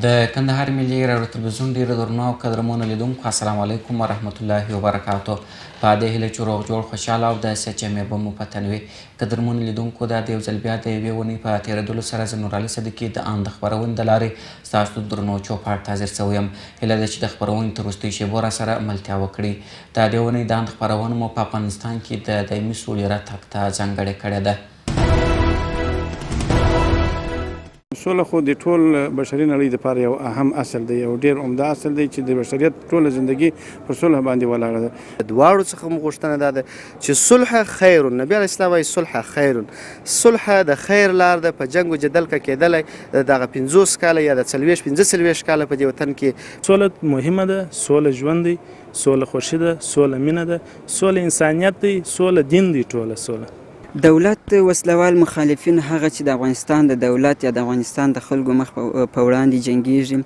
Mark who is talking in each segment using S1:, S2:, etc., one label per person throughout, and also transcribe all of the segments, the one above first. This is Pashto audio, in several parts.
S1: د کندهار ملي راډیو تلویزیون ډېرو درنو او قدرمنو لیدونکو السلام علیکم ورحمت الله وبرکاتو. په دې هیله چې روغ جوړ خوشحاله او د صحت جامې به مو په تن وي. قدرمنو لیدونکو دا د یو ځل بیا د یوې اونۍ په تېرېدلو سره زه نورعلي صدیقي د ان د خپرونې د لارې ستاسو د درنو چوپاړ ته حاضر شوی یم. هیله ده چې د خپرونې تر وروستیو شېبو راسره ملتیا وکړي. د دې اونۍ د ان خپرونه مو په افغانستان کې د دایمي سولې راتګ ته ځانګړې کړې ده.
S2: سوله خو د ټول بشري نړۍ دپاره یو اهم اصل دی، یو ډېر عمده اصل دی چې د بشریت ټوله زندگی پر صلح باندې ولاړه ده.
S3: دواړو څخه مو غوښتنه دا ده چې صلح خیر، نبي علیه السلام وایي صلح خیر، صلح د خیر لار ده. په جنګ و جدل که کېدلی دغه 50 کاله یا د 45 کاله په دې وطن کې
S4: سوله مهمه ده، سوله ژوند دی، سوله خوښي ده، سوله مینه ده، سوله انسانیت دی، سوله دین دی. ټوله سوله
S5: دولت وسلوال مخالفین هغه چې د افغانستان د دولت یا د افغانستان د خلکو مخ په وړاندې جنګیږي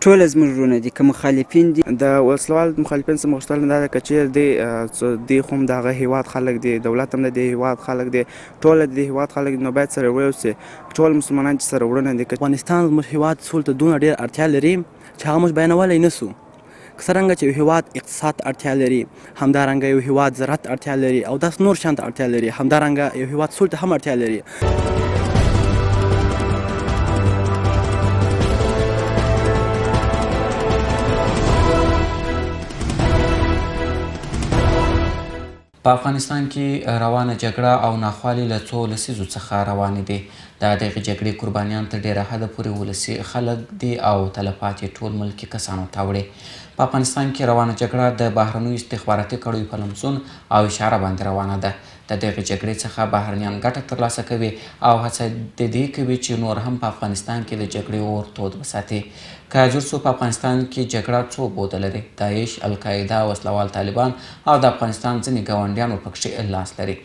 S5: ټول زموږ وروڼه دي. که مخالفین دي
S6: د وسلوال مخالفین څخه غوښتل دا ده که چېرې دی خو هم د هغه هېواد خلک دي، دولت هم د دې هېواد خلک دي، ټول د دې هېواد خلک نو باید سره ویوسي. ټول مسلمانان چې سره وروڼه دي.
S7: افغانستان زموږ هېواد سولې ته دونه ډېر اړتیا لري چې هغه موږ بیانولی نه سو. څرنګه چې یو هېواد اقتصاد اړتیا لري، همدارنګه یو هېواد زراعت اړتیا لري او داسې نور شیانو ته اړتیا لري، همدارنګه یو هېواد سولې ته هم اړتیا لري.
S1: په افغانستان کې روانه جګړه او ناخوالې له څو لسیزو څخه روانې دي. د دغې جګړې قربانیان تر ډېره حده پورې ولسي خلک دي او تلفات یې ټول ملکي کسانو ته وړي. په افغانستان کې روانه جګړه د بهرنیو استخباراتي کړیو په لمسون او اشاره باندې روانه ده. د دغې جګړې څخه بهرنیان ګټه ترلاسه کوي او هڅه د دې کوي چې نور هم په افغانستان کې د جګړې اور تود وساتي. که جوړ سو په افغانستان کې جګړه څو بوده لري. داعش، القاعده، وسلوال طالبان او د افغانستان ځینې ګاونډیان ورپکښې لاس لري.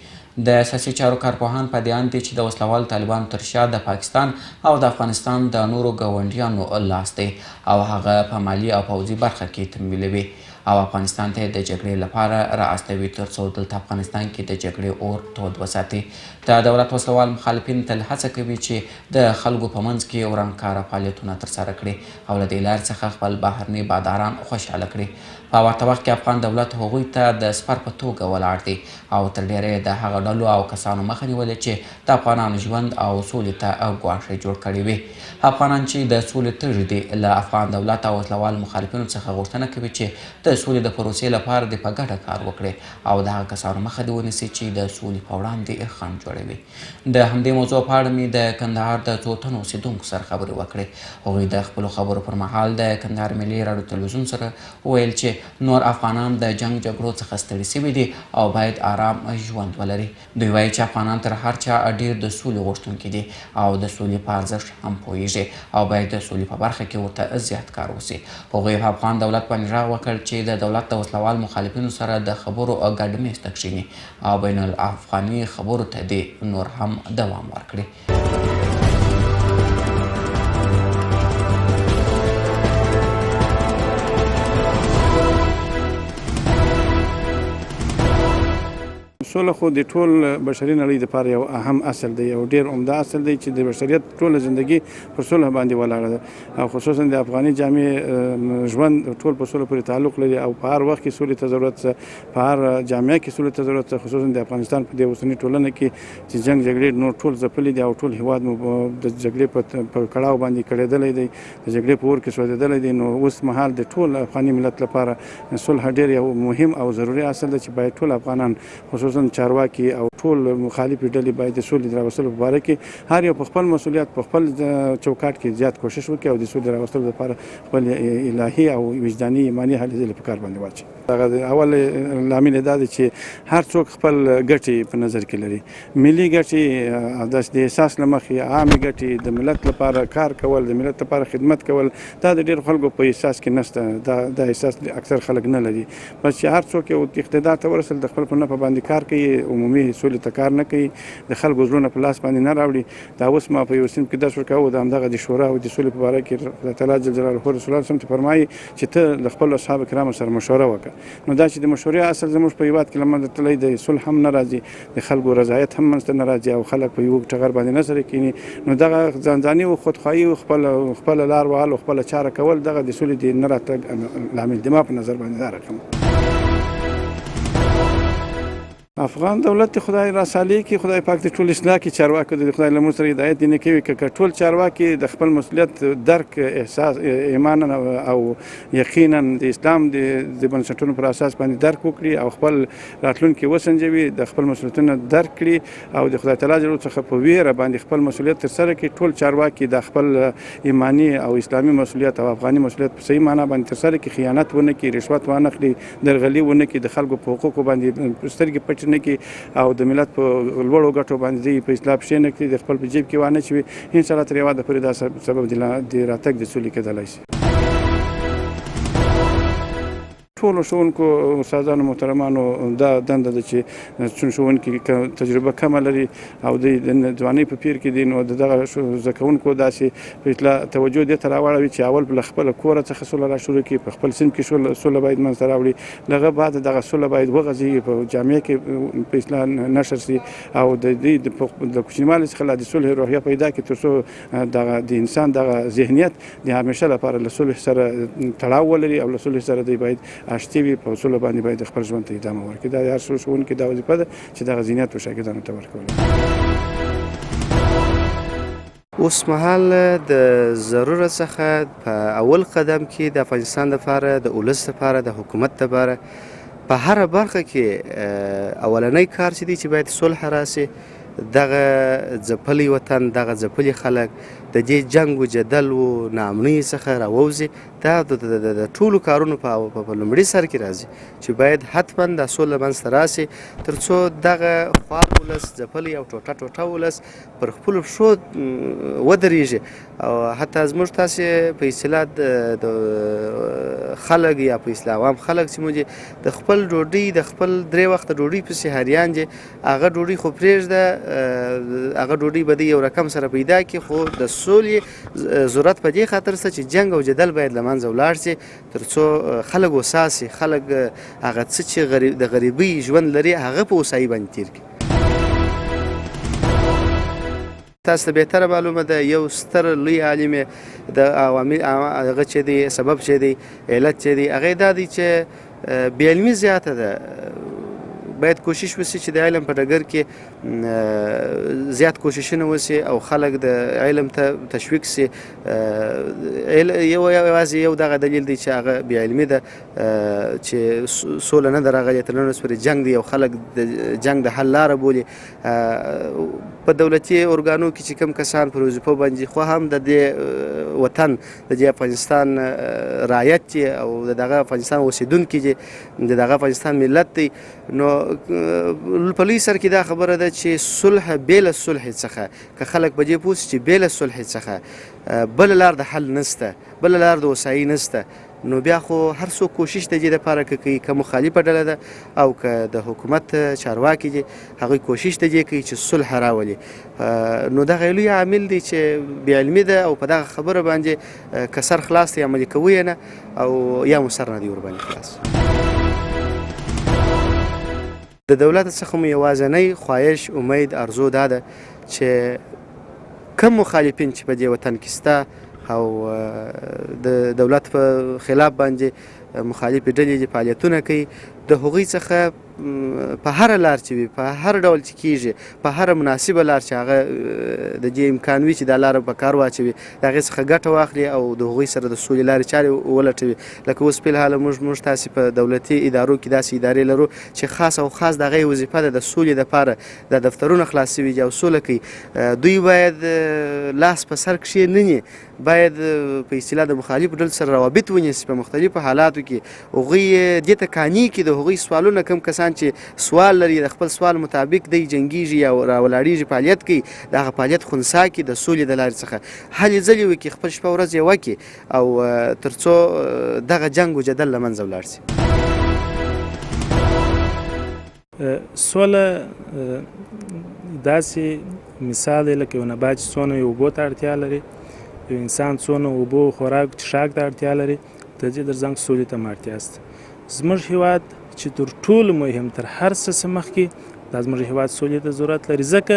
S1: د سیاسي چارو کارپوهان په دې اند دي چې د وسلوال طالبانو تر شا د پاکستان او د افغانستان د نورو ګاونډیانو لاس دی او هغه په مالي او پوځي برخه کې تمویلوي او افغانستان ته د جګړې لپاره را استوي تر څو دلته افغانستان کې د جګړې اور تود وساتي. د دولت وسلوال مخالفین تل هڅه کوي چې د خلکو په منځ کې ورانکاره فعالیتونه ترسره کړي او له دې لارې څخه خپل بهرني باداران خوشحاله کړي. په ورته وخت کې افغان دولت هغوی ته د سپر په توګه ولاړ دی او تر ډېره د هغه ډلو او کسانو مخه نیولې چې د افغانانو ژوند او سولې ته ګواښ جوړ کړی وي. افغانان چې د سولې تږي دي له افغان دولت او وسلوال مخالفینو څخه غوښتنه کوي چې د سولې د پروسې لپاره د په ګډه کار وکړي او د هغه کسانو مخه دې ونیسي چې د سولې په وړاندې خنډ جوړوي. د همدې موضوع په اړه مې د کندهار د څو تنو اوسېدونکو سره خبرې وکړې. هغوی د خپلو خبرو پر مهال د کندهار ملي راډیو تلویزیون سره وویل چې نور افغانان د جنګ جګړو څخه ستړي شوي دي او باید آرام ژوند ولري. دوی وایي چې افغانان تر هر چا ډېر د سولې غوښتونکي دي او د سولې په ارزښت هم پوهېږي او باید د سولې په برخه کې ورته زیات کار وشي. هغوی په افغان دولت باندې غږ وکړ چې د دولت د وسلوال مخالفینو سره د خبرو ګډ میز ته کښېني او بین الافغاني خبرو ته دې نور هم دوام ورکړي.
S2: سوله خو د ټول بشري نړۍ دپاره یو اهم اصل دی، یو ډېر عمده اصل دی چې د بشریت ټوله زندگی پر صلح باندې ولاړه ده او خصوصا د افغاني جامع ژوند ټول په صلح پورې تعلق لري او په هر وخت کې سولې ته ضرورت ده، په هر جامعه کې سولې ته ضرورت ده. خصوصا د افغانستان په دې اوسنۍ ټولنه کې چې جنګ جګړې نور ټول ځپلي دي او ټول هېواد مو د جګړې په کړاو باندې کړېدلی دی، د جګړې په اور کې سوځېدلی دی. نو اوس مهال د ټول افغاني ملت لپاره صلح ډېر یو مهم او ضروري اصل ده چې باید ټول افغانان خصوصا چارواکي او ټول مخالفې ډلې باید د سولې د راوستلو په باره کې هر یو په خپل مسؤلیت په خپل چوکاټ کې زیات کوشش وکړي او د سولې د راوستلو لپاره خپل الهي او وجداني ایماني هلې ځلې په کار باندې واچوي. هغه اول لامل دا دی چې هر څوک خپل ګټې په نظر کې لري. ملي ګټې د احساس له مخې، عامې ګټې، د ملت لپاره کار کول، د ملت لپاره خدمت کول، دا د ډېرو خلکو په احساس کې نشته. دا احساس اکثر خلک نه لري. بس چې هر څوک یو اقتدار ته ورسېدل د خپل په نفع باندې کار کوي، عمومي سولې سولې ته کار نه کوي، د خلکو زړونه په لاس باندې نه راوړي. دا اوس ما په یو سیند کې درس ورکاوه د همدغه د شورا او د سولې په باره کې خدای تعالی جل جلاله رسول الله صلی الله علیه وسلم ته فرمایي چې ته د خپلو اصحابو کرامو سره مشوره وکړه. نو دا چې د مشورې اصل زموږ په هېواد کې له منځه تللی د صلح هم نه راځي، د خلکو رضایت هم منځته نه راځي او خلک په یو ټغر باندې نه سره کینی. نو دغه ځانځاني او خودخواهي او خپله لار وهل او خپله چاره کول دغه د سولې د نه راتګ لامل دی. ما په نظر باندې دا رقم افغان دولت خدای را سالي کې خدای پاک د ټول اصلاح کې چارواکو د خدای له مونږ سره هدایت دي نه کوي که ټول چارواکي د خپل مسؤلیت درک احساس ایمانا او یقینا د اسلام د بنسټونو پر اساس باندې درک وکړي او خپل راتلونکي وسنجوي، د خپل مسؤلیتونه درک کړي او د خدای تعالی جل څخه په ویره باندې خپل مسؤلیت ترسره کړي. ټول چارواکي د خپل ایمانی او اسلامي مسؤلیت او افغاني مسؤلیت په صحیح معنا باندې ترسره کړي، خیانت ونه کړي، رشوت ونه اخلي، درغلي ونه کړي، د خلکو په حقوقو باندې سترګې پټ نه کړي او د ملت په لوړو ګټو باندې په اصلاح پښې نه کړي، د خپل په جیب کې وانه چوي. ان شاء الله تر یو حده پورې دا سبب د راتګ د سولې کېدلی شي. ټولو ښوونکو استادانو محترمانو دا دنده ده چې ښوونکي تجربه کمه لري او د ځوانۍ په پیر کې دي، نو دغه زده کوونکو داسې په اطلاع توجه دې ته راواړوي چې اول له خپله کوره څخه سوله را شروع کړي، په خپل صنف کې سوله باید منځته راوړي، لغه بعد دغه سوله باید وغځېږي، په جامعه کې په اصلاح نشر شي او د دې د کوچنیوالي څخه لا د صلح روحیه پیدا کړي تر څو دغه د انسان دغه ذهنیت د همیشه لپاره له صلح سره تړاو ولري او له صلح سره دی باید اشتي وي، په اصولو باندې باید خپل ژوند ته ادامه ورکړي. دا هر ښوونکي دا وظیفه ده چې دغه ذهنیت په شاګردانو ته ورکول.
S3: اوس مهال د ضرورت څخه په اول قدم کې د افغانستان لپاره د ولس لپاره د حکومت لپاره په هره برخه کې اولنی کار چې دی چې باید صلح راسي، دغه ځپلی وطن، دغه ځپلي خلک د دې جنګ و جدل و ناامنۍ څخه راووځي. دا د ټولو کارونو په لومړي سر کې راځي چې باید حتما دا سوله منځته راسي تر څو دغه خوار ولس، ځپلی او ټوټه ولس پر خپلو پښو ودرېږي او حتی زموږ تاسې په اصطلاح د خلک یا په اصطلاح عوام خلک چې موږ د خپل ډوډۍ د خپل 3 وخته ډوډۍ پسې حریان دي، هغه ډوډۍ خو پرېږده، هغه ډوډۍ به د یو رقم سره پیدا کړي، خو د سولې ضرورت په دې خاطر شته چې جنګ او جدل باید له منځه ولاړ شي تر څو خلک وساسي، خلک هغه څه چې د غریبۍ ژوند لري هغه په هوسایي باندې تیر کړي. تاسو ته بهتره معلومه ده یو ستر لوی عالم د عوامل هغه چې دی سبب چې دی علت چې دی هغه دا دی چې بې علمي زیاته ده. باید کوشش وشي چې د علم په ډګر کې زیات کوششونه وشي او خلک د علم ته تشویق شي. یوازې یو دغه دلیل دی چې هغه بې علمي ده چې سوله نه ده راغلې، تر نن ورځې پورې جنګ دی او خلک د جنګ د حل لاره بولي. په دولتي ارګانو کې چې کوم کسان پر وظیفو باندې خو هم د دې وطن د دې افغانستان رعایت دي او دغه افغانستان اوسېدونکي دي، دغه افغانستان ملت دی، نو په لوی سر کې دا خبره ده چې صلح بې له صلح څخه که خلک په دې پوه شي چې بې له صلح څخه بله لار د حل نشته، بله لار د هوسایي نشته، نو بیا خو هر څوک کوشش د دې لپاره کوي که مخالفه ډله ده او که د حکومت چارواکي دي هغوی کوشش د دې کوي چې صلح راولي. نو دغه لوی عامل دی چې بې علمي ده او په دغه خبره باندې که سر خلاص دی عملي کوي نه او یا مو سر نه دی ورباندې خلاص. د دولت څخه مو یوازینی خواهش، امید، ارزو دا ده چې کم مخالفین چې په دې وطن کې شته او د دولت په خلاف باندې مخالفې ډلې دي فعالیتونه کوي، د هغوی څخه په هر لار چې وي، په هر ډول چې کیږي، په هر مناسبه لار چې هغه د دې امکان وي چې دا لاره په کار واچوي، د هغې څخه ګټه واخلي او د هغوی سره د سولې لارې چارې ولټوي. لکه اوس فلحاله موږ تاسې په دولتي ادارو کې داسې ادارې لرو چې خاص او خاص د هغې وظیفه ده د سولې دپاره د دفترونه خلاص شوي دي او سوله کوي. دوی باید لاس په سر کښېنني، باید په اصطلاح د مخالفو ډلو سره روابط ونیسي په مختلفو حالاتو کې، هغوی دې ته قانع کړي، د هغوی سوالونه کم کسان چې سوال لري د خپل سوال مطابق دی جنګیږي یا راولاړیږي فعالیت کوي، د هغه فعالیت خنثی کړي، د سولې د لارې څخه هلې ځلې وکړي، خپل شپه ورځ یې وکړي او تر څو دغه جنګ و جدل له منځه ولاړ شي.
S4: سوله داسې مثال دی لکه یو نبات چې څونه یو اوبو ته اړتیا لري، یو انسان څونه اوبو خوراک څښاک ته اړتیا لري، د دې ترڅنګ سولې ته هم اړتیا شته. زموږ هیواد چې تر ټولو مهم تر هر څه مخکې دا زموږ هیواد سولې ته ضرورت لري، ځکه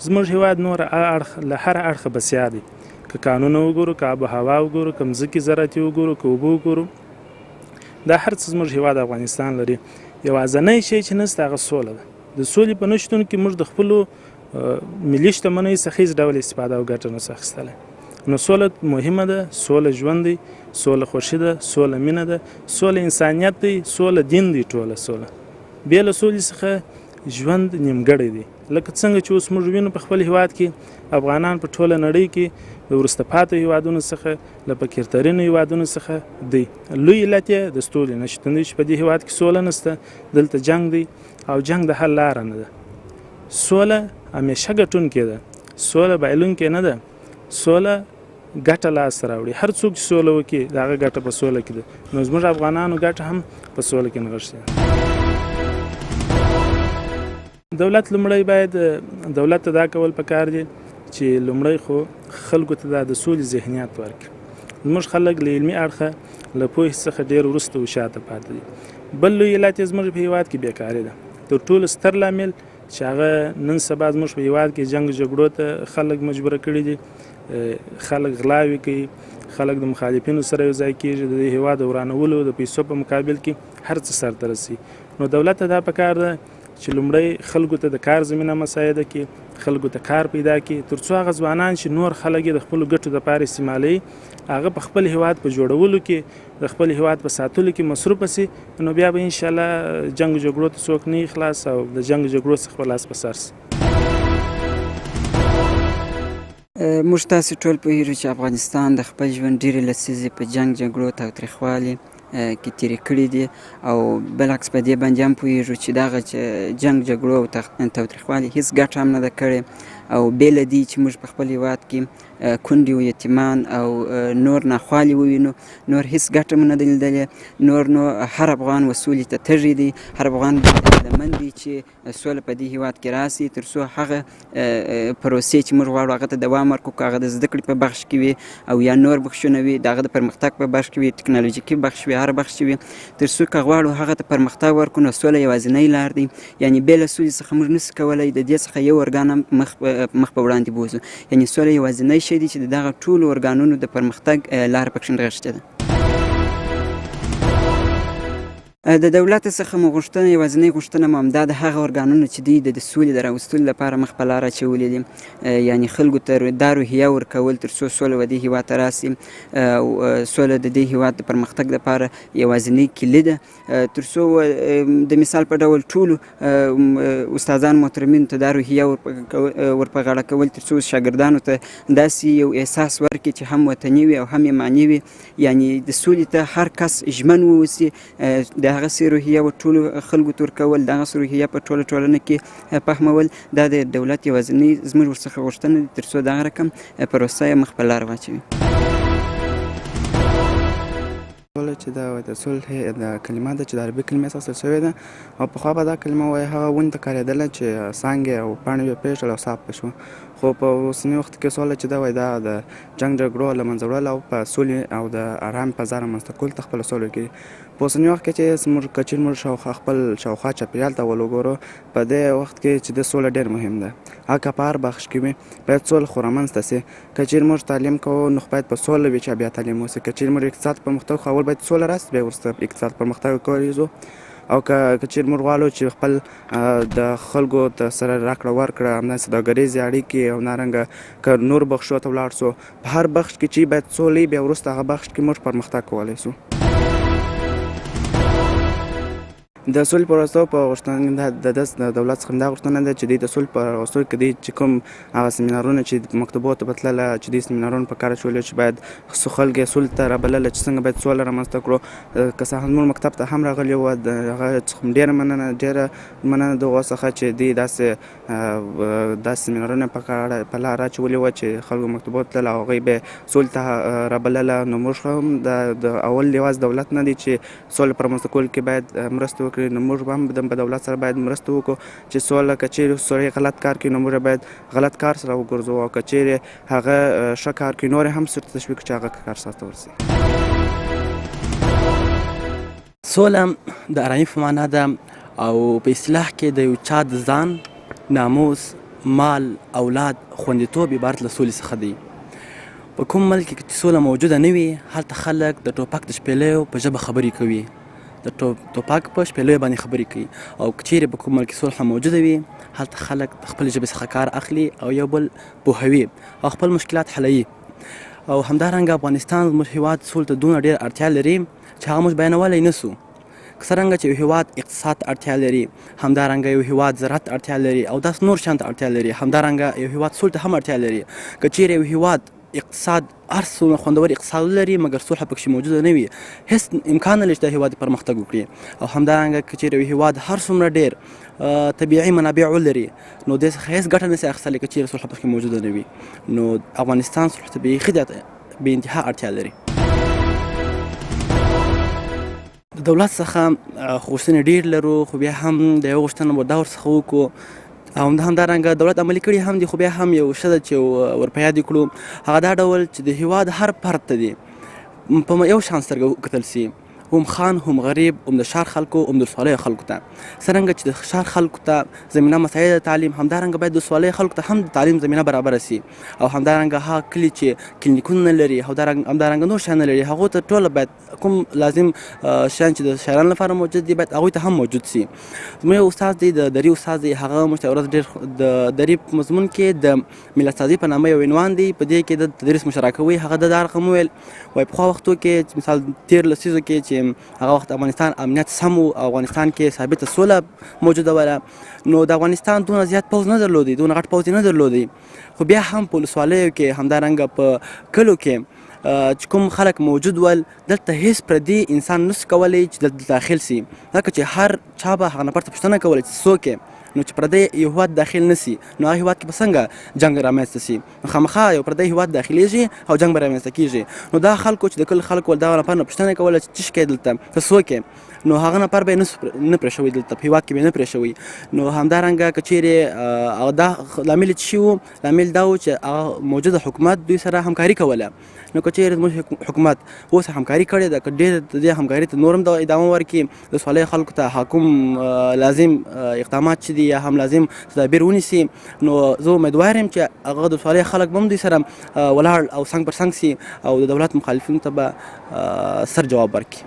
S4: زموږ هیواد نور له هر اړخه بسیا دی. که قانون وګورو، که آب و هوا وګورو، که مځکې زراعتي وګورو، که اوبه وګورو، دا هر څه زموږ هیواد افغانستان لري. یوازینی شی چې نشته هغه سوله ده. د سولې په نشتون کې موږ د خپلو ملي شتمنیو څخه هېڅ ډول استفاده او ګټه نشو اخیستلی. نو سوله مهمه ده، سوله ژوند دی، سوله خوښي ده، سوله مینه ده، سوله انسانیت دی، سوله دین دی. ټوله سوله بې له سولې څخه ژوند نیمګړی دی. لکه څنګه چې اوس موږ وینو په خپل هیواد کې افغانان په ټوله نړۍ کې د وروسته پاتې هیوادونو څخه له فقیرترینو هیوادونو څخه دی. لوی علت یې د سولې نشتون دی چې په دې هیواد کې سوله نشته، دلته جنګ دی او جنګ د حل لاره نه ده. سوله همیشه ګټونکې ده، سوله بایلونکې نه ده. سوله ګټه لاسته راوړي. هر څوک چې سوله وکړي د هغه ګټه په سوله کې ده. نو زموږ افغانانو ګټه هم په سوله کې نغښتې ده. دولت لومړی باید دولت ته دا کول پکار دي چې لومړی خو خلکو ته د سولې ذهنیت ورکړي. زموږ خلک له علمي اړخه له پوهې څخه ډېر وروسته او شاته پاتې دي. بل لوی علت یې زموږ په هیواد کې بیکاري ده. تر ټولو ستر لامل چې هغه نن سبا زموږ په هیواد کې جنګ جګړو ته خلک مجبوره کړي دي. خلک غلاوې کوي، خلک د مخالفینو سره یو ځای کېږي، د دې هیواد د ورانولو د پیسو په مقابل کې هر څه سرته رسي. نو دولت ته دا پکار ده چې لومړی خلکو ته د کار زمینه مساعده کړي، خلکو ته کار پیدا کړي، تر څو هغه ځوانان چې نور خلک یې د خپلو ګټو دپاره استعمالوي هغه په خپل هیواد په جوړولو کې، د خپل هیواد په ساتلو کې مصروفه سي. نو بیا به انشاءالله جنګ جګړو ته څوک نه خلاص او د جنګ جګړو څخه به لاس په سر سي.
S5: موږ تاسې ټول پوهېږو چې افغانستان د خپل ژوند ډېرې لسیزې په جنګ جګړو تاوتریخوالي کې تېرې کړي دي او بالعکس په دې باندې هم پوهېږو چې دغه جنګ جګړو او تاوتریخوالي هېڅ ګټه هم نه ده کړې او بې له دې چې موږ په خپل هیواد کې کونډې و یتیمان او نور ناخوالې ووینو، نور هېڅ ګټه مو نه ده لیدلې. نور نو هر افغان و سولې ته تږی دی، هر افغان هیلهمند دی چې سوله په دې هیواد کې راسي، تر څو هغه پروسې چې موږ غواړو هغه ته دوام ورکړو، که هغه د زده کړې په بخش کې وي او یا نور بخشونه وي، د هغه د پرمختګ په بخش کې وي، ټکنالوژیکي بخش وي، هر بخش چې وي، تر څو که غواړو هغه ته پرمختګ ورکړو نو سوله یوازینی لار دی. یعنې بې له سولې څخه موږ نشو کولی د دې څخه یو ارګان هم مخ په وړاندې بوځو. یعنې سوله یوازینی شی دی چې د دغه ټولو ارګانونو د پرمختګ لاره پکښې نغښتې ده. د دولت څخه مو غوښتنه یوازینۍ غوښتنه مو همدا د هغه ارګانونو چې دوی د سولې د راوستلو لپاره مخ په لاره اچولي دي، یعنې خلکو ته دا روحیه ورکول تر څو سوله و دې هیواد ته راسي. سوله د دې هیواد د پرمختګ لپاره یوازینۍ کلي ده، تر څو د مثال په ډول ټولو استادان محترمینو ته دا روحیه ورپه غاړه کول تر څو شاګردانو ته داسې یو احساس ورکړي چې هم وطني وي او هم ایماني وي، یعنې د سولې ته هر کس ژمن واوسي. د هغسې روحیه و ټولو خلکو ته ورکول، د هغسې روحیه په ټوله ټولنه کې فهمول، دا د دولت یوازینۍ زموږ ورڅخه غوښتنه ده تر څو دغه رقم پروسه یې مخ په لاره واچوي.
S6: سوله چې دا د صلح د کلمه ده چې د عربي کلمې څخه اخیستل شوې ده او پخوا به دا کلمه وایي هغه ونې ته کارېدله چې څانګې او پاڼې یې پرېښودل او صاف به شو. خو په اوسني وخت کې سوله چې دا وایي دا د جنګ جګړو له منځه وړل او په سولې او د ارام فضا رامنځته کولو ته خپله سوله کوي. په اوسني وخت کې چې زموږ که چېرې موږ شاوخوا خپل شاوخوا چاپېریال ته وګورو، په دې وخت کې چې د سوله ډېر مهم ده. هغه که په هر بخش کې وي باید سوله خو رامنځته سي. که چېرې موږ تعلیم کوو نو باید په سوله وي چې بیا تعلیم وسي. که چېرې موږ اقتصاد پرمختګ خو اول باید سوله راسي بیا وروسته اقتصاد پرمختګ وکړو. او که چېرې موږ غواړو چې خپل د خلکو سره راکړه ورکړه همداسې سوداګریزې اړیکې او همدارنګه که نور بخشو ته ولاړ سو، په هر بخش کې چې باید سوله بیا وروسته هغه بخش کې موږ پرمختګ کولی سو. د سولې په راوستلو په غوښتنه د دولت څخه دا غوښتنه ده چې دوی د سولې په راوستلو کې دوی چې کوم هغه سیمینارونه چې مکتبو ته به تلله چې دوی سیمینارونه په کار اچولي چې باید خلک یې سولې ته رابلله چې څنګه باید سوله رامنځته کړو. که څه هم زموږ مکتب ته هم راغلي وو، د هغه څخه ډېره مننه د هغو څخه چې دوی داسې سیمینارونه په لاره اچولي وو چې خلکو مکتبو ته تلل او هغوی به سولې ته رابلله. نو موږ هم د اول یوازې دولت نه دی چې سوله په رامنځته کولو کې باید مرسته وکړي نو موږ هم په دولت سره باید مرسته وکړو چې سوله که چیرې سړی غلط کار کوي نو موږ باید غلط کار سره وګرځو او که چیرې هغه ښه کار کوي نور هم سره تشویق چې هغه کار سرته ورسي.
S7: سوله د ارامۍ په معنا ده او په اصطلاح کې د یو چا د ځان ناموس مال اولاد خوندیتوب عبارت له سولې څخه دی. په کوم ملک کې چې سوله موجوده نه وي هلته خلک د ټوپک د شپېلیو په ژبه خبرې کوي، د ټوپک په شپېلیو باندې خبرې کوي. او که چیرې په کوم ملک کې صلح موجوده وي هلته خلک د خپلې ژبې څخه کار اخلي او یو بل پوهوي او خپل مشکلات حلوي. او همدارنګه افغانستان زموږ هېواد سولې ته دونه ډېر اړتیا لري چې هغه موږ بیانولی نه سو. که څرنګه چې یو هېواد اقتصاد ته اړتیا لري، همدارنګه یو هېواد زراعت اړتیا لري او داسې نور شیانو ته اړتیا لري، همدارنګه یو هېواد سولې ته هم اړتیا لري. که چیرې یو هېواد اقتصاد هر څومره خوندور اقتصاد ولري مګر صلح پکښې موجوده نه وي هېڅ امکان نه لري چې دا هېواد پرمختګ وکړي. او همدارنګه که چیرې یو هېواد هر څومره ډېر طبیعي منابع ولري نو دې څخه هېڅ ګټه نشي اخیستلی که چیرې صلح پکښې موجوده نه وي. نو افغانستان صلح ته بیخي بې انتها اړتیا لري. د دولت څخه غوښتنې ډېر لرو خو بیا هم د یوه غوښتنه به دا ورڅخه وکړو او همدارنګه دولت عملي کړي هم دي خو بیا هم یو ښه ده چې ور په یاد یې کړو هغه دا ډول چې د هېواد هر فرد ته دي په یو شان سترګه وکتل سي، هم خان هم غریب هم د ښار خلکو هم د ولسوالیو خلکو ته. څرنګه چې د ښار خلکو ته زمینه مساعده د تعلیم همدارنګه باید د ولسوالیو خلکو ته هم د تعلیم زمینه برابره سي. او همدارنګه هغه کلي چې کلینیکونه نه لري همدارنګه نور شیان نه لري هغو ته ټوله باید کوم لازم شیان چې د شاعرانو لپاره موجود دي باید هغوی ته هم موجود سي. زموږ یو استاد دی د دري استاد دی هغه موږ ته ورځ ډېر د دري په مضمون کې د ملت سازي په نامه یو عنوان دی په دې کې د تدریس مشرا کوي. هغه د دا رقم وویل وایي پخوا وختو کې مثال تېر لسیزو کې چې هغه وخت افغانستان امنیت سم و افغانستان کې ثابته سوله موجوده وله نو د افغانستان دونه زیات پوځ نه درلودی دونه غټ پوځ نه درلودی خو بیا هم په ولسوالیو کې همدارنګه په کلو کې چې کوم خلک موجود ول دلته هیڅ پردي انسان نسو کولی چې دلته داخل سي ځکه چې هر چا به هغه نفر ته پوښتنه کوله چې څوک نو چې پردی یو هېواد داخل نه سي نو هغه هېواد کې به څنګه جنګ رامنځته سي. نو خامخا یو پردی هېواد داخلیږي او جنګ به رامنځته کېږي. نو دا خلکو چې د کلي خلکو ول دا نفر نه پوښتنه کوله چې څه شکی دلته ته څوک نو هغه نفر به یې نه پرې شوی دلته په هېواد کې به یې نه پرې شوی. نو همدارنګه که چیرې دا لامل چې شي و لامل دا و چې هغه موجوده حکومت دوی سره همکاري کوله. نو که چیرې زموږ حکومت اوس همکاري کړې ده که ډېر د دې همکاري ته نور هم ادامه ورکړي د ولسوالیو خلکو ته حاکم لازم اقدامات چې دي یا هم لازم تدابیر ونیسي نو زه امیدوار یم چې هغه د ولسوالیو خلک به هم دوی سره ولاړ او څنګ پر څنګ سي او د دولت مخالفینو ته به سر جواب ورکړي.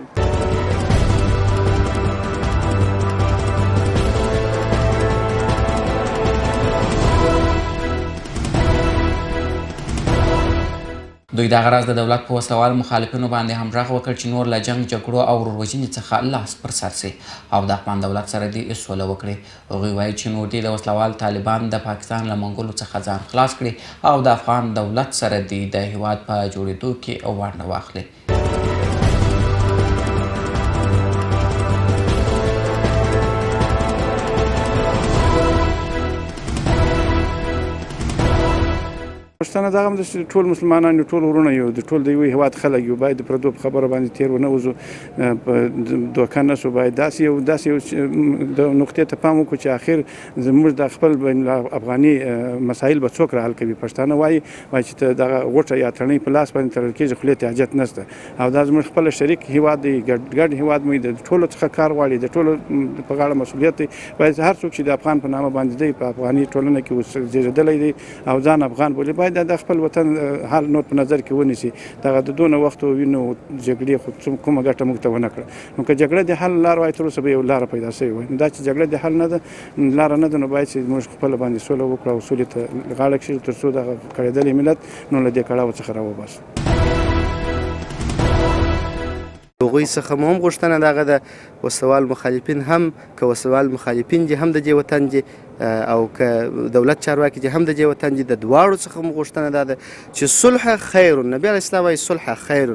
S1: دوی دغه راز د دولت په وسلوال مخالفینو باندې هم غږ وکړ چې نور له جنګ جګړو او وروروژنې څخه لاس پر سر سي او د افغان دولت سره دې سوله وکړي. هغوی وایي چې نور دې د وسلوال طالبان د پاکستان له منګولو څخه ځان خلاص کړي او د افغان دولت سره دې د هېواد په جوړېدو کې ونډه واخلي.
S2: پښتانه دغه هم د ټول مسلمانان یو ټول ورونه یو د ټول د یوه هېواد خلک یو باید د پردو په خبره باندې تېر ونه وځو په دوکه نه سو باید داسې یو د نقطې ته پام وکړو چې آخر زموږ د خپل بین افغاني مسایل به څوک راحل کوي. پښتانه وایي چې ته دغه غوټه یا تڼۍ په لاس باندې تړل کېږي خولې ته حاجت نشته او دا زموږ خپله شریک هېواد دی ګډ هېواد مو د ټولو څخه کار غواړي د ټولو په غاړه مسؤلیت دی. باید هر څوک چې د افغان په نامه باندې دی په افغاني ټولنه کې زیږېدلی دی او ځان افغان بولي باید د خپل وطن حال نور په نظر کې ونیسي. دغه د دونه وخت وینو جګړې خو کومه ګټه موږ ته ونه کړه. نو که جګړه د حل لار وای تر اوسه به یو لاره پیدا شوې وای. دا چې جګړه د حل نه ده لاره نه ده نو باید چې موږ خپله باندې سوله وکړو او سولې ته غاړه کښېږدو تر څو دغه کړېدلی ملت نو له دې کړاو څخه راوباسو.
S3: هغوی څخه مو هم غوښتنه دغه ده وسوال مخالفین هم که وسوال مخالفین دي هم د دې وطن دي او که دولت چارواکي چې هم د دې وطن دي د دواړو څخه مو غوښتنه دا ده چې صلح خیر. نبي علیه السلام وایي صلح خیر.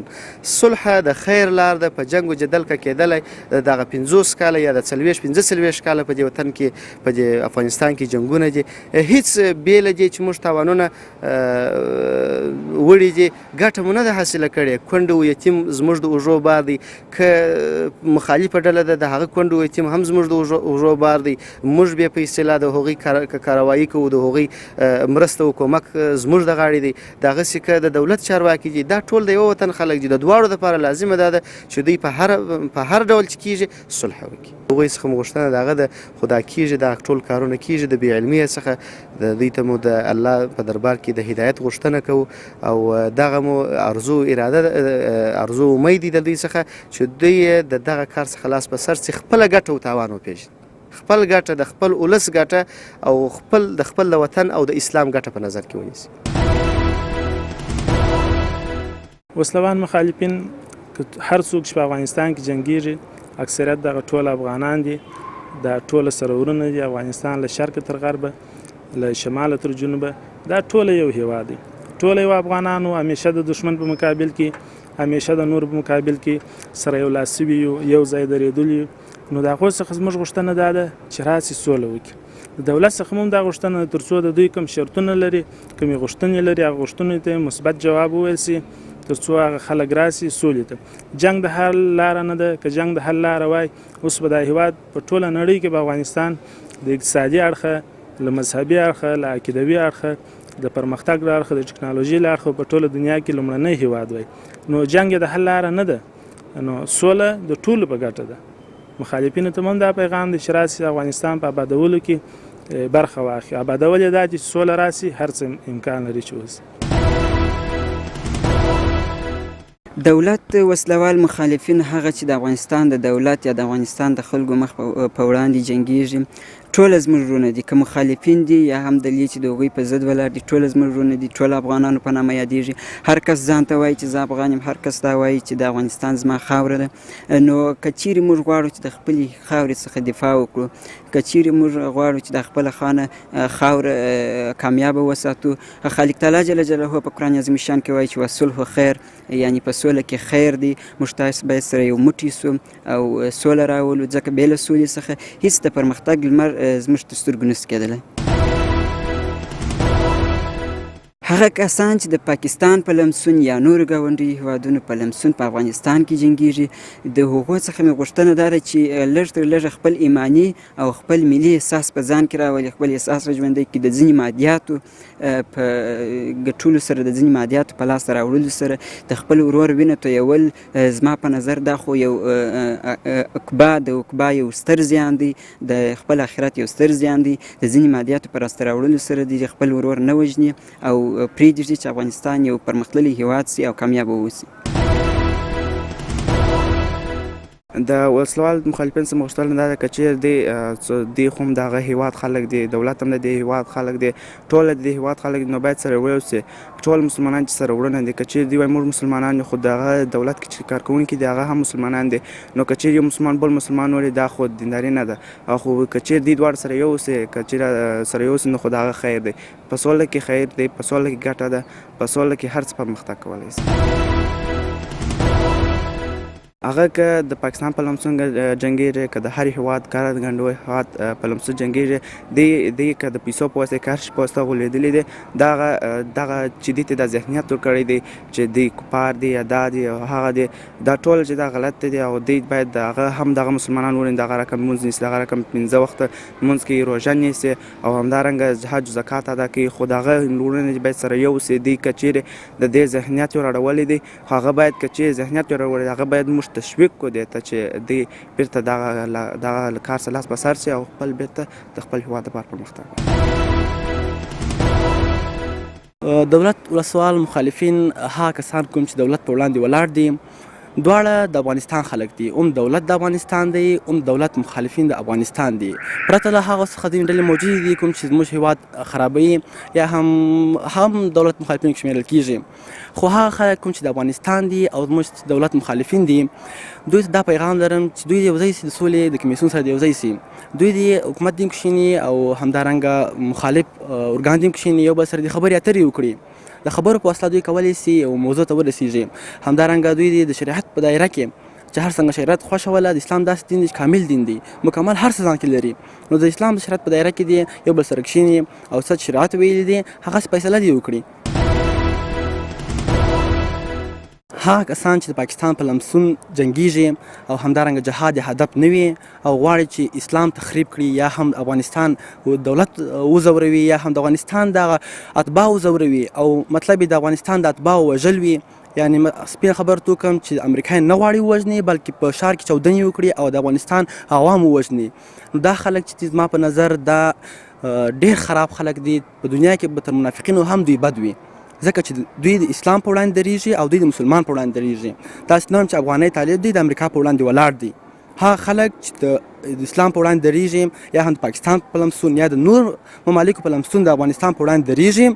S3: صلح د خیر لار ده. په جنګ و جدل کې کېدلی دغه 50 کاله یا د 45 کاله په دې وطن کې په دې افغانستان کې جنګونه دي، هیڅ بیله دي چې موږ تاوانونه وړي دي، ګټه مو نه ده حاصله کړې. کونډه و یتیم زموږ د اوږو بار دی، که مخالفه ډله ده د هغه کونډه و یتیم هم زموږ د اوږو بار دی. موږ بیا په اصطلاح د هغوی کاروایي کوو، د هغوی مرسته او کومک زموږ د غاړې دی. دغسې که د دولت چارواکي دي، دا ټول د یوه وطن خلک دي، د دواړو دپاره لازمه دا ده چې دوی په هر ډول چې کېږي صلح وکړي. هغوی څخه مو غوښتنه د هغه ده، خو دا کېږي، دا ټول کارونه کېږي د بې علمۍ څخه. دوی ته مو د الله په دربار کې د هدایت غوښتنه کوو او دغه مو ارزو ارزو امید دی د دوی څخه چې دوی د دغه کار څخه لاس په سر چې خپله ګټه او تاوان وپېژني، خپل ګټه د خپل ولس ګټه او د خپل وطن او د اسلام ګټه په نظر کې ونیسي.
S4: وسلوان مخالفین هر څوک چې په افغانستان کې جنګیږي اکثریت دغه ټول افغانان دي، دا ټول سره ورونه دي. افغانستان له شرق تر غربه، له شماله تر جنوبه، دا ټول یو هیواد دی. ټول یو افغانانو همیشه د دشمن په مقابل کې، همیشه د نور په مقابل کې سره یو لاس سوي یو ځای درېدلي. نو د هغو څخه زموږ غوښتنه دا ده چې راسي سوله وکړي. د دولت څخه هم دا غوښتنه ده تر څو د دوی کوم شرطونه لري، کومې غوښتنې لري، هغه غوښتنو ته مثبت جواب وویل سي تر څو هغه خلک راسي سولې ته. جنګ د حل لاره نه ده. که جنګ د حل لاره وای، اوس به دا هیواد په ټوله نړۍ کې به افغانستان د اقتصادي اړخه، له مذهبي اړخه، له عقیدوي اړخه، د پرمختګ له اړخه، د ټکنالوژۍ له اړخه په ټوله دنیا کې لومړنی هیواد وای. نو جنګ د حل لاره نه ده، نو سوله د ټولو په ګټه ده. مخالفینو ته هم دا پیغام دی چې راسي افغانستان په آبادولو کې برخه واخلي. آبادول یې دا چې سوله راسي، هر څه امکان لري چې وسي.
S5: دولت وسلوال مخالفین هغه چې د افغانستان د دولت یا د افغانستان د خلکو مخ په وړاندې جنګیږي ټول زموږ وروڼه دي، که مخالفین دي یا هم دلیل چې د هغوی په ضد ولاړ دي، ټول زموږ وروڼه دي، ټول افغانانو په نامه یادیږي. هر کس ځان ته وایي چې زه افغان یم، هر کس دا وایي چې د افغانستان زما خاوره ده. نو که چیرې موږ غواړو چې د خپلې خاورې څخه دفاع وکړو، که چیرې موږ غواړو چې د خپله خاوره کامیابه وساتو، خالق تعالی جل جلاله په قرآن عظیم شان کې وایي چې وصلح خیر، یعنی په سوله کې خیر دی. موږ تاسو باید سره یو موټی سو او سوله راولو، ځکه بې له سولې څخه هیڅ د پرمختګ لمر زموږ تر سترګو نشي کېدلی. هغه کسان چې د پاکستان په لمسون یا نورو ګاونډیو هیوادونو په لمسون په افغانستان کې جنګیږي، د هغو څخه مې غوښتنه دا ده چې لږ تر لږه خپل ایماني او خپل ملي احساس په ځان کې راولي، خپل احساس راژوندی کړي. د ځینې مادیاتو په ګټلو سره، د ځینې مادیاتو په لاسته راوړلو سره د خپل ورور وینه تویول زما په نظر دا خو یو عقبا یو ستر زیان دی، د خپل آخرت یو ستر زیان دی. د ځینې مادیاتو په لاسته راوړلو سره د خپل ورور نه وژني او پرېږدي چې افغانستان یو پرمختللی هیواد سي او کامیابه واوسي.
S6: د وسلوال مخالفین څخه غوښتنه دا ده که چېرې دوی خو هم د هغه هیواد خلک دي، دولت هم د دې هیواد خلک دي، ټول د دې هیواد خلک دي، نو باید سره واوسي. ټول مسلمانان چې سره وروڼه دي، که چېرې دوی وایي موږ مسلمانان یو، خو د هغه دولت کې چې کارکوونکي دي هغه هم مسلمانان دي، نو که چېرې یو مسلمان بل مسلمان وړي دا خو دینداري نه ده. خو که چېرې دوی دواړه سره یوسي، که چېرې سره یوسي، نو خو د هغه خیر دی. په سوله کې خیر دی، په سوله کې ګټه ده، په سوله کې هر څه پرمختګ کولی شي. هغه که د پاکستان په لمسون جنګیږي، که د هر هیواد کار ګنډوي هیواد په لمسون جنګیږي، دی که د پیسو په واسطه کار شي په واسطه غولېدلی دی، دغه چې دې ته دا ذهنیت ورکړی دی چې دی کفار دی یا دا دی او هغه دی، دا ټول چې دا غلط دی او دی باید هغه هم دغه مسلمانان وړي دغه رقم لمونځ نیسي، دغه رقم 15 وخته لمونځ کوي، روژه نیسي او همدارنګه حج زکات ادا کوي. خو دغه وړونه باید سره یوسي. دی که چېرې د دې ذهنیت یې راوړلی دی، هغه باید که چېرې ذهنیت یې راوړی هغه باید موږ تشویق کو دی ته چې دی بیرته دغه کار سره لاس په سر شي او خپل بیرته د خپل هیواد لپاره پرمختګ. دولت ولسوال مخالفین هغه کسان کوم چې دولت په وړاندې ولاړ دي،
S7: دواړه د افغانستان خلک دي، هم دولت د افغانستان دی، هم دولت مخالفین د افغانستان دي. پرته له هغه څخه ځینې ډلې موجودې دي کوم چې زموږ هېواد خرابوي یا هم دولت مخالفین شمیرل کېږي. خو هغه خلک کوم چې د افغانستان دي او زموږ دولت مخالفین دي، دوی ته دا پیغام لرم چې دوی یو ځای سي، د سولې د کمیسیون سره یو ځای سي. دوی د حکومت دین کښېني او همدارنګه مخالف ارګان دین کښېني، یو بل سره د خبرې اترې وکړي. د خبرو په وسیله دوی کولی سي یو موضوع ته ورسېږي. همدارنګه دوی د شریعت په دایره کې چې هر څنګه شریعت خوښه وله، د اسلام داسې دین دی چې کامل دین دی، مکمل هر څه ځان کې لري. نو د اسلام د شریعت په دایره کې دی یو بل سره کښېني او څه چې شریعت ویلي دي هغسې فیصله دې وکړي. هغه کسان چې د پاکستان په لمسون جنګیږي او همدارنګه جهاد یې هدف نه وي او غواړي چې اسلام تخریب کړي یا هم افغانستان دولت وځوروي یا هم د افغانستان دغه اتباع وځوروي او مطلب یې د افغانستان د اتباعو وژل وي، یعنی سپینه خبره تو کوم چې امریکایان نه غواړي ووژني بلکې په ښار کې چاودنې وکړي او د افغانستان عوام ووژني. نو دا خلک چې زما په نظر دا ډېر خراب خلک دي. په دنیا کې به تر منافقینو هم دوی بد وي، ځکه چې دوی د اسلام په وړاندې درېږي او دوی د مسلمان په وړاندې درېږي. داسې نه هم چې افغاني طالب دی د امریکا په وړاندې ولاړ دی. هغه خلک چې د اسلام په وړاندې درېږي یا هم د پاکستان په لمسون یا د نور ممالکو په لمسون د افغانستان په وړاندې درېږي،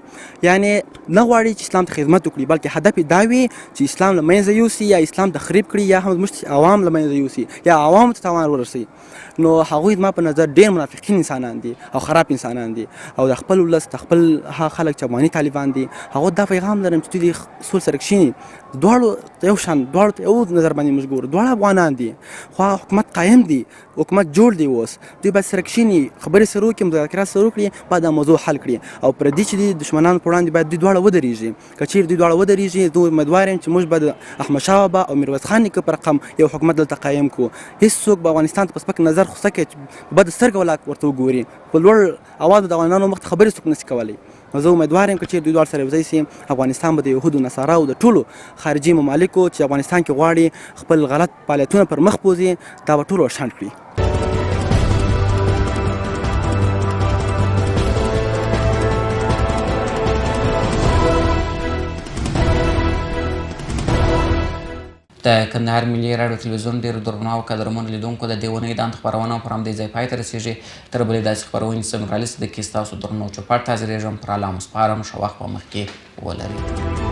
S7: یعنی نه غواړي چې اسلام ته خدمت وکړي بلکې هدف یې دا وي چې اسلام له منځه یوسي یا اسلام تخریب کړي یا هم زموږ عوام له منځه یوسي یا عوامو ته تاوان ورسوي. نو هغوی زما په نظر ډېر منافقین انسانان دي او خراب انسانان دي او د خپل ولس د خپل هغه خلک چې افغاني طالبان دي هغو دا پیغام لرم چې دوی د سول سره کښېني، دواړو یو شان، دواړو ته یو نظر باندې موږ ګورو، دواړه افغانان دي خو حکومت قایم دی، حکومت جوړ دی. اوس دوی باید سره کښېني، خبرې سره وکړي، مذاکرات سره وکړي، باید دا موضوع حل کړي او پردي چې دي دښمنانو په وړاندې باید دوی دواړه ودرېږي. که چیرې دوی دواړه ودرېږي زه امیدوار یم چې موږ به د احمدشاه بابا او میرویس خان نیکه په رقم یو حکومت دلته قایم کړو. هېڅوک به افغانستان ته په سپک نظر خو څه کوي چې په بده سترګه ورته وګوري، په لوړ اواز د افغانانو مخ ته خبرې څوک نشي کولی. نو زه امیدوار یم که چیرې دوی دواړه سره یو ځای سي، افغانستان به د یهودو نصاراو د ټولو خارجي ممالکو چې افغانستان کې غواړي خپل غلط فعالیتونه پر مخ بوځي دا به ټول ورشنډ کړي.
S1: د کندهار ملي راډیو تلویزیون ډېرو درنو او قدرمنو لیدونکو د دې اونۍ دا خپرونه پر همدې ځای پای ته رسېږي. تر بلې داسې خپرونې څه نورالي صدیقي ستاسو درنو چوپړ ته حاضرېږم. پر الله مو سپارم، ښه وخت په مخکې ولرئ.